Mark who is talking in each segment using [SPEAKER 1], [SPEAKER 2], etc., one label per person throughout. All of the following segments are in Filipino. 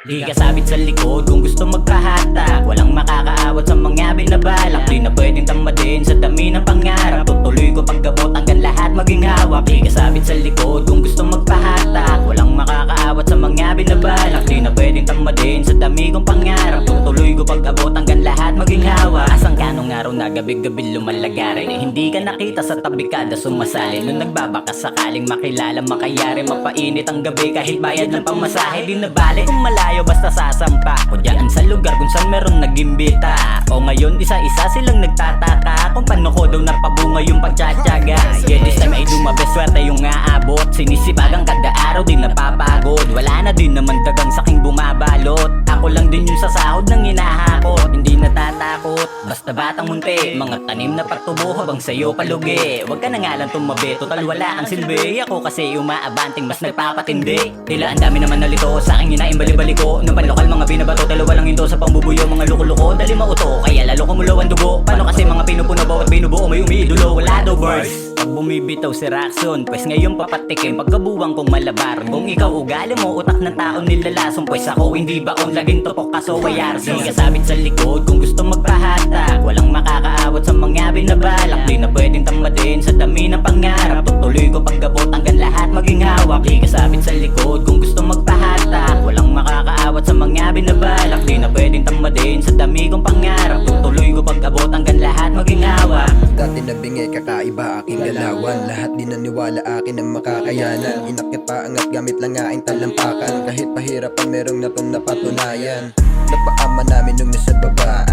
[SPEAKER 1] Di kasabit sa likod kung gusto magpahatak. Walang makakaawat sa mga binabalak. Di na pwedeng tamadin sa dami ng pangarap. Tutuloy ko pagkabot hanggang lahat maging hawak. Di kasabit sa likod kung gusto magpahatak. Walang makakaawat sa mga binabalak. Di na pwedeng tamadin sa dami kong pangarap. Tutuloy ko pagkabot hanggang lahat maging hawak. Asang kanong araw na gabi-gabi lumalagarin. Hindi ka nakita sa tabi kada sumasali. Nung nagbabaka sakaling makilala makayari. Mapainit ang gabi kahit bayad ng pamasahe. Di na bali kung malayo basta sasampa ko dyan sa lugar kung saan meron nag-imbita. O ngayon isa-isa silang nagtataka kung paano ko daw napabunga yung pagtsatsaga. Yeah, this time ay dumabes, swerte yung aabot. Sinisipagang kada araw di napapagod. Wala na din naman dagang saking bumabalot. Ako lang din yung sa sahod ng hinahakot. Hindi natatakot, basta batang munti. Mga tanim na patubo habang sa'yo palugi. Huwag ka na nga lang tumabi, total wala ang silbi. Ako kasi umaabanting mas nagpapatindi. Tila ang dami naman nalito sa aking hinaing bali-baliko. Nung panlokal mga binabato, dalawa lang hinto sa pambubuyo. Mga luko-luko, dali mauto, kaya lalo kumulo ang dugo. Paano kasi mga pinupuno bawat binubuo may umiidulo. Wala daw verse pag bumibitaw si Raxon, pues ngayon papatikim pagkabuwang kong malabar. Kung ikaw ugali mo, utak ng tao nilalason. Pues ako hindi baon, laging tupok kaso wayarson. Di kasabit sa likod kung gusto magpahatak. Walang makakaawat sa mga binabalak. Di na pwedeng tamadin sa dami ng pangarap. Tutuloy ko pagkabot hanggang lahat maging hawak. Di kasabit sa likod kung gusto magpahatak. Walang makakaawat sa mga binabalak. Di na pwedeng tamadin sa dami kong pangarap. Tutuloy ko pag-abot hanggang lahat maging hawak.
[SPEAKER 2] Dati nabingay kakaiba aking galawan. Lahat din naniwala akin ang makakayanan. Inakit pa angat gamit lang aking talampakan. Kahit pahirapan merong natong napatunayan. Napaama namin nung nasa baba.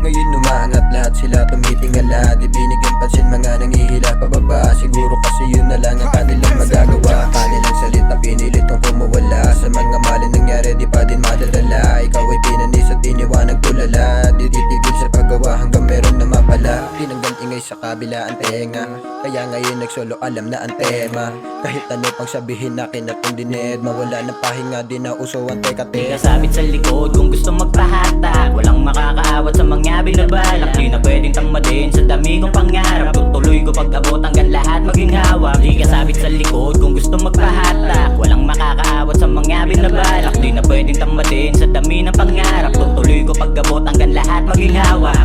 [SPEAKER 2] Ngayon umaangat lahat sila tumitingala. Di binigyan pansin mga nangihila pababa. Siguro kasi yun na lang ang kanilang magagawa. Kanilang salita pinilit kong kumawala. Sa mga mali nangyari di pa din madadala. Ikaw ay pinanis at iniwanag tulala. Di titigil sa paggawa hanggang meron na mapala. Tinanggal ingay sa kabila ang tenga. Kaya ngayon nagsolo alam na ang tema. Kahit ano pang sabihin akin at ang dined. Mawala ng pahinga di na uso ang teka-teka.
[SPEAKER 1] Di kasabit sa likod kung gusto magpahatak. Walang makakaawat sa mga binabalak. Di na pwedeng tamadin sa dami kong pangarap. Tutuloy ko pag-abot hanggang lahat maging hawak. Di kasabit sa likod kung gusto magpahatak. Walang makakaawat sa mga binabalak. Di na pwedeng tamadin sa dami ng pangarap. Tutuloy ko pag-abot hanggang lahat maging hawak.